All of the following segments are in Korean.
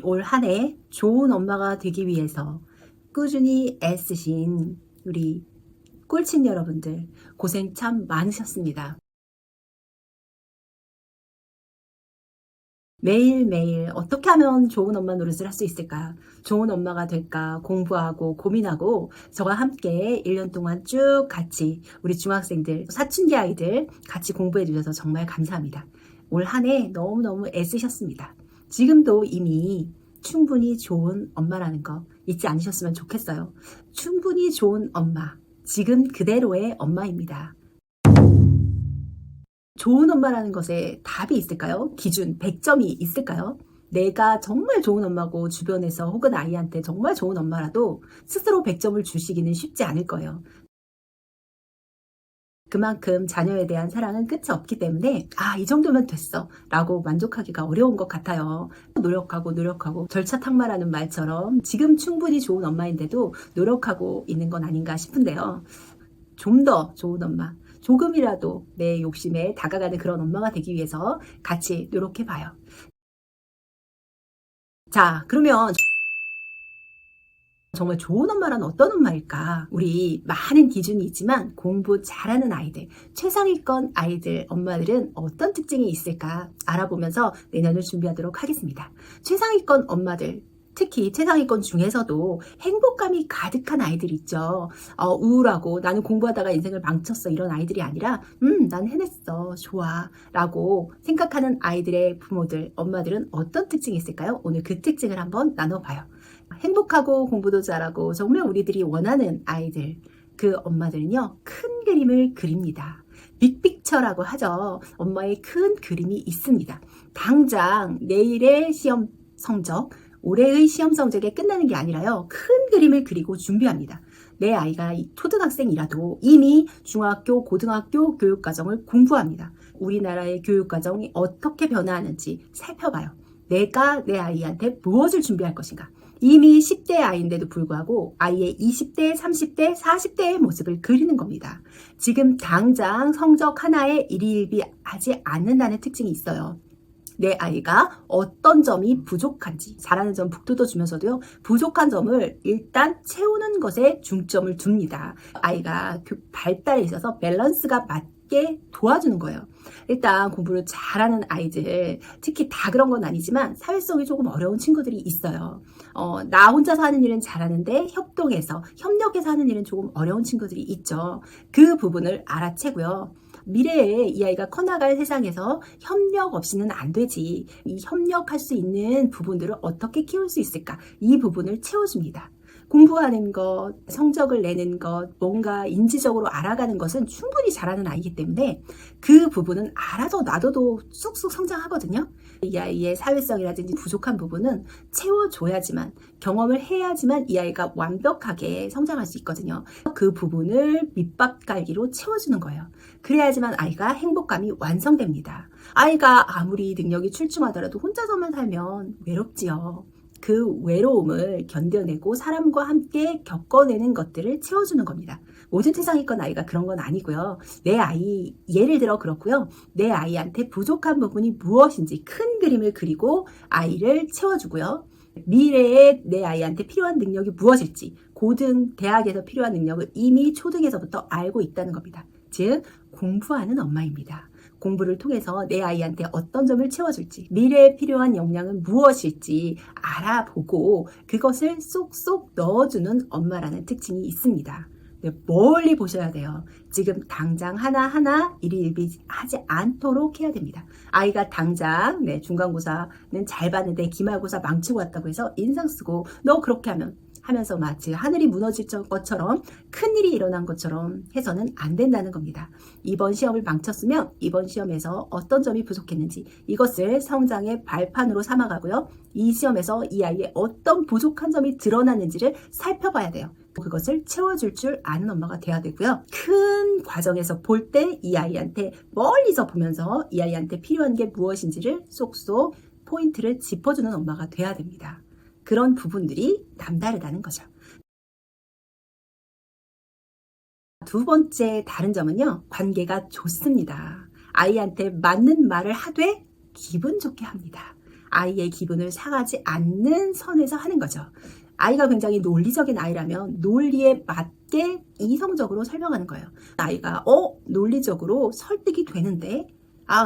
올 한 해 좋은 엄마가 되기 위해서 꾸준히 애쓰신 우리 꿀친 여러분들 고생 참 많으셨습니다. 매일매일 어떻게 하면 좋은 엄마 노릇을 할 수 있을까? 좋은 엄마가 될까? 공부하고 고민하고 저와 함께 1년 동안 쭉 같이 우리 중학생들, 사춘기 아이들 같이 공부해 주셔서 정말 감사합니다. 올 한 해 너무너무 애쓰셨습니다. 지금도 이미 충분히 좋은 엄마라는 거 잊지 않으셨으면 좋겠어요. 충분히 좋은 엄마, 지금 그대로의 엄마입니다. 좋은 엄마라는 것에 답이 있을까요? 기준 100점이 있을까요? 내가 정말 좋은 엄마고 주변에서 혹은 아이한테 정말 좋은 엄마라도 스스로 100점을 주시기는 쉽지 않을 거예요. 그만큼 자녀에 대한 사랑은 끝이 없기 때문에 이 정도면 됐어 라고 만족하기가 어려운 것 같아요. 노력하고 절차 탁말하는 말처럼 지금 충분히 좋은 엄마인데도 노력하고 있는 건 아닌가 싶은데요. 좀 더 좋은 엄마, 조금이라도 내 욕심에 다가가는 그런 엄마가 되기 위해서 같이 노력해 봐요. 자, 그러면 정말 좋은 엄마란 어떤 엄마일까? 우리 많은 기준이 있지만 공부 잘하는 아이들, 최상위권 아이들, 엄마들은 어떤 특징이 있을까 알아보면서 내년을 준비하도록 하겠습니다. 최상위권 엄마들, 특히 최상위권 중에서도 행복감이 가득한 아이들 있죠. 우울하고 나는 공부하다가 인생을 망쳤어 이런 아이들이 아니라 난 해냈어 좋아 라고 생각하는 아이들의 부모들, 엄마들은 어떤 특징이 있을까요? 오늘 그 특징을 한번 나눠봐요. 행복하고 공부도 잘하고 정말 우리들이 원하는 아이들, 그 엄마들은요, 큰 그림을 그립니다. 빅픽처라고 하죠. 엄마의 큰 그림이 있습니다. 당장 내일의 시험 성적, 올해의 시험 성적에 끝나는 게 아니라요, 큰 그림을 그리고 준비합니다. 내 아이가 초등학생이라도 이미 중학교, 고등학교 교육과정을 공부합니다. 우리나라의 교육과정이 어떻게 변화하는지 살펴봐요. 내가 내 아이한테 무엇을 준비할 것인가? 이미 10대 아이인데도 불구하고 아이의 20대, 30대, 40대의 모습을 그리는 겁니다. 지금 당장 성적 하나에 일희일비하지 않는다는 특징이 있어요. 내 아이가 어떤 점이 부족한지, 잘하는 점 북 뜯어주면서도요, 부족한 점을 일단 채우는 것에 중점을 둡니다. 아이가 발달에 있어서 밸런스가 맞게 도와주는 거예요. 일단 공부를 잘하는 아이들, 특히 다 그런 건 아니지만 사회성이 조금 어려운 친구들이 있어요. 나 혼자서 하는 일은 잘하는데 협력해서 하는 일은 조금 어려운 친구들이 있죠. 그 부분을 알아채고요. 미래에 이 아이가 커나갈 세상에서 협력 없이는 안 되지. 이 협력할 수 있는 부분들을 어떻게 키울 수 있을까? 이 부분을 채워줍니다. 공부하는 것, 성적을 내는 것, 뭔가 인지적으로 알아가는 것은 충분히 잘하는 아이이기 때문에 그 부분은 알아서 놔둬도 쑥쑥 성장하거든요. 이 아이의 사회성이라든지 부족한 부분은 채워줘야지만, 경험을 해야지만 이 아이가 완벽하게 성장할 수 있거든요. 그 부분을 밑밥 깔기로 채워주는 거예요. 그래야지만 아이가 행복감이 완성됩니다. 아이가 아무리 능력이 출중하더라도 혼자서만 살면 외롭지요. 그 외로움을 견뎌내고 사람과 함께 겪어내는 것들을 채워주는 겁니다. 모든 세상이건 아이가 그런 건 아니고요. 내 아이, 예를 들어 그렇고요. 내 아이한테 부족한 부분이 무엇인지 큰 그림을 그리고 아이를 채워주고요. 미래에 내 아이한테 필요한 능력이 무엇일지 고등, 대학에서 필요한 능력을 이미 초등에서부터 알고 있다는 겁니다. 즉, 공부하는 엄마입니다. 공부를 통해서 내 아이한테 어떤 점을 채워줄지, 미래에 필요한 역량은 무엇일지 알아보고 그것을 쏙쏙 넣어주는 엄마라는 특징이 있습니다. 멀리 보셔야 돼요. 지금 당장 하나하나 일희일비하지 않도록 해야 됩니다. 아이가 당장 중간고사는 잘 봤는데 기말고사 망치고 왔다고 해서 인상 쓰고 너 그렇게 하면서 마치 하늘이 무너질 것처럼 큰일이 일어난 것처럼 해서는 안 된다는 겁니다. 이번 시험을 망쳤으면 이번 시험에서 어떤 점이 부족했는지 이것을 성장의 발판으로 삼아가고요. 이 시험에서 이 아이의 어떤 부족한 점이 드러났는지를 살펴봐야 돼요. 그것을 채워줄 줄 아는 엄마가 돼야 되고요. 큰 과정에서 볼 때 이 아이한테 멀리서 보면서 이 아이한테 필요한 게 무엇인지를 쏙쏙 포인트를 짚어주는 엄마가 돼야 됩니다. 그런 부분들이 남다르다는 거죠. 두 번째 다른 점은요, 관계가 좋습니다. 아이한테 맞는 말을 하되 기분 좋게 합니다. 아이의 기분을 상하지 않는 선에서 하는 거죠. 아이가 굉장히 논리적인 아이라면 논리에 맞게 이성적으로 설명하는 거예요. 아이가 논리적으로 설득이 되는데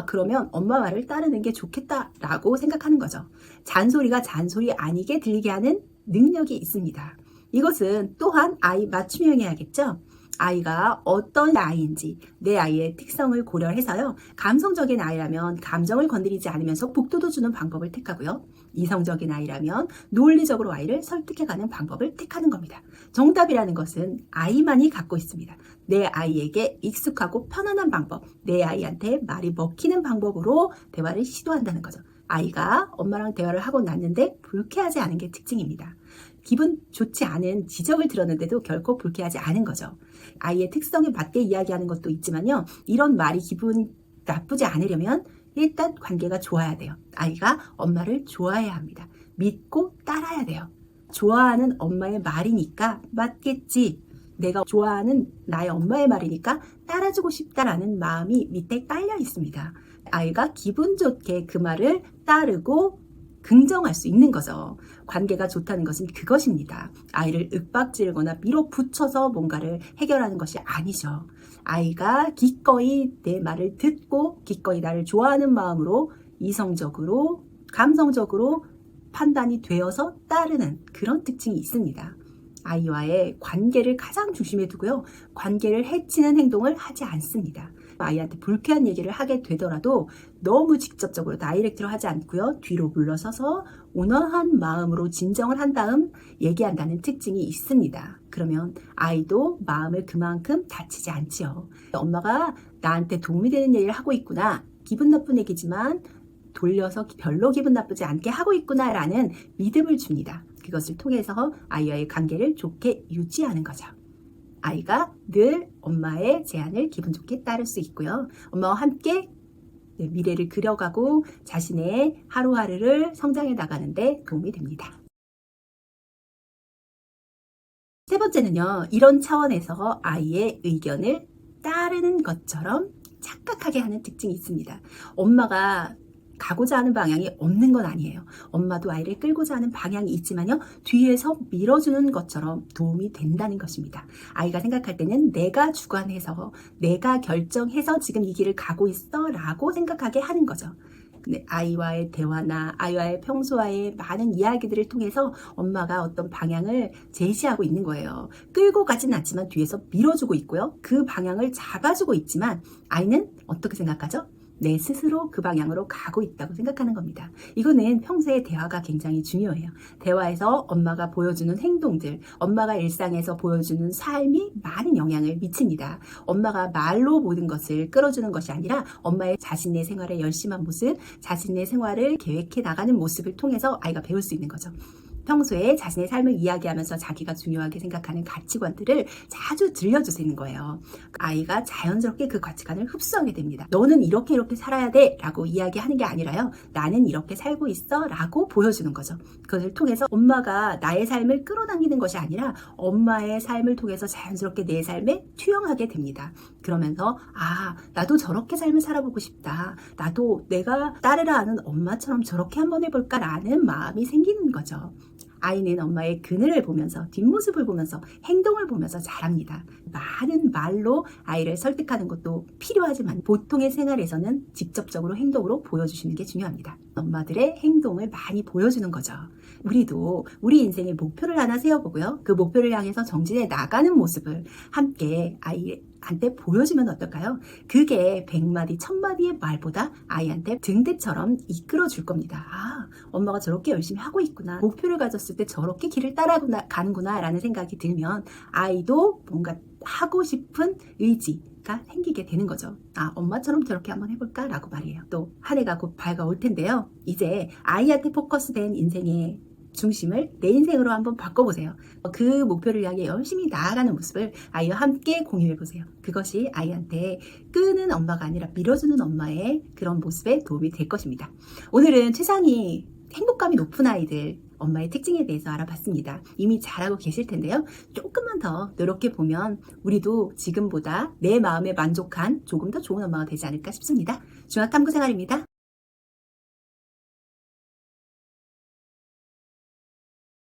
그러면 엄마 말을 따르는 게 좋겠다라고 생각하는 거죠. 잔소리가 잔소리 아니게 들리게 하는 능력이 있습니다. 이것은 또한 아이 맞춤형해야겠죠. 아이가 어떤 아이인지 내 아이의 특성을 고려해서요. 감성적인 아이라면 감정을 건드리지 않으면서 복도도 주는 방법을 택하고요. 이성적인 아이라면 논리적으로 아이를 설득해가는 방법을 택하는 겁니다. 정답이라는 것은 아이만이 갖고 있습니다. 내 아이에게 익숙하고 편안한 방법, 내 아이한테 말이 먹히는 방법으로 대화를 시도한다는 거죠. 아이가 엄마랑 대화를 하고 났는데 불쾌하지 않은 게 특징입니다. 기분 좋지 않은 지적을 들었는데도 결코 불쾌하지 않은 거죠. 아이의 특성에 맞게 이야기하는 것도 있지만요. 이런 말이 기분 나쁘지 않으려면 일단 관계가 좋아야 돼요. 아이가 엄마를 좋아해야 합니다. 믿고 따라야 돼요. 좋아하는 엄마의 말이니까 맞겠지. 내가 좋아하는 나의 엄마의 말이니까 따라주고 싶다라는 마음이 밑에 깔려 있습니다. 아이가 기분 좋게 그 말을 따르고 긍정할 수 있는 거죠. 관계가 좋다는 것은 그것입니다. 아이를 윽박지르거나 밀어붙여서 뭔가를 해결하는 것이 아니죠. 아이가 기꺼이 내 말을 듣고 기꺼이 나를 좋아하는 마음으로 이성적으로 감성적으로 판단이 되어서 따르는 그런 특징이 있습니다. 아이와의 관계를 가장 중심에 두고요. 관계를 해치는 행동을 하지 않습니다. 아이한테 불쾌한 얘기를 하게 되더라도 너무 직접적으로 다이렉트로 하지 않고요. 뒤로 물러서서 온화한 마음으로 진정을 한 다음 얘기한다는 특징이 있습니다. 그러면 아이도 마음을 그만큼 다치지 않지요. 엄마가 나한테 도움이 되는 얘기를 하고 있구나. 기분 나쁜 얘기지만 돌려서 별로 기분 나쁘지 않게 하고 있구나라는 믿음을 줍니다. 그것을 통해서 아이와의 관계를 좋게 유지하는 거죠. 아이가 늘 엄마의 제안을 기분 좋게 따를 수 있고요. 엄마와 함께 미래를 그려가고 자신의 하루하루를 성장해 나가는데 도움이 됩니다. 세 번째는요. 이런 차원에서 아이의 의견을 따르는 것처럼 착각하게 하는 특징이 있습니다. 엄마가 가고자 하는 방향이 없는 건 아니에요. 엄마도 아이를 끌고자 하는 방향이 있지만요. 뒤에서 밀어주는 것처럼 도움이 된다는 것입니다. 아이가 생각할 때는 내가 주관해서 내가 결정해서 지금 이 길을 가고 있어 라고 생각하게 하는 거죠. 아이와의 대화나 아이와의 평소와의 많은 이야기들을 통해서 엄마가 어떤 방향을 제시하고 있는 거예요. 끌고 가진 않지만 뒤에서 밀어주고 있고요. 그 방향을 잡아주고 있지만 아이는 어떻게 생각하죠? 내 스스로 그 방향으로 가고 있다고 생각하는 겁니다. 이거는 평소의 대화가 굉장히 중요해요. 대화에서 엄마가 보여주는 행동들, 엄마가 일상에서 보여주는 삶이 많은 영향을 미칩니다. 엄마가 말로 모든 것을 끌어주는 것이 아니라 엄마의 자신의 생활에 열심한 모습, 자신의 생활을 계획해 나가는 모습을 통해서 아이가 배울 수 있는 거죠. 평소에 자신의 삶을 이야기하면서 자기가 중요하게 생각하는 가치관들을 자주 들려주시는 거예요. 아이가 자연스럽게 그 가치관을 흡수하게 됩니다. 너는 이렇게 살아야 돼 라고 이야기하는 게 아니라요. 나는 이렇게 살고 있어 라고 보여주는 거죠. 그것을 통해서 엄마가 나의 삶을 끌어당기는 것이 아니라 엄마의 삶을 통해서 자연스럽게 내 삶에 투영하게 됩니다. 그러면서 나도 저렇게 삶을 살아보고 싶다. 나도 내가 따르라 하는 엄마처럼 저렇게 한번 해볼까 라는 마음이 생기는 거죠. 아이는 엄마의 그늘을 보면서 뒷모습을 보면서 행동을 보면서 자랍니다. 많은 말로 아이를 설득하는 것도 필요하지만 보통의 생활에서는 직접적으로 행동으로 보여주시는 게 중요합니다. 엄마들의 행동을 많이 보여주는 거죠. 우리도 우리 인생의 목표를 하나 세워보고요. 그 목표를 향해서 정진해 나가는 모습을 함께 아이한테 보여주면 어떨까요? 그게 100마디, 1000마디의 말보다 아이한테 등대처럼 이끌어 줄 겁니다. 엄마가 저렇게 열심히 하고 있구나. 목표를 가졌을 때 저렇게 길을 따라가는구나 라는 생각이 들면 아이도 뭔가 하고 싶은 의지가 생기게 되는 거죠. 엄마처럼 저렇게 한번 해볼까? 라고 말이에요. 또 한 해가 곧 밝아올 텐데요. 이제 아이한테 포커스된 인생의 중심을 내 인생으로 한번 바꿔보세요. 그 목표를 향해 열심히 나아가는 모습을 아이와 함께 공유해보세요. 그것이 아이한테 끄는 엄마가 아니라 밀어주는 엄마의 그런 모습에 도움이 될 것입니다. 오늘은 최상위 행복감이 높은 아이들 엄마의 특징에 대해서 알아봤습니다. 이미 잘하고 계실 텐데요. 조금만 더 노력해보면 우리도 지금보다 내 마음에 만족한 조금 더 좋은 엄마가 되지 않을까 싶습니다. 중학탐구생활입니다.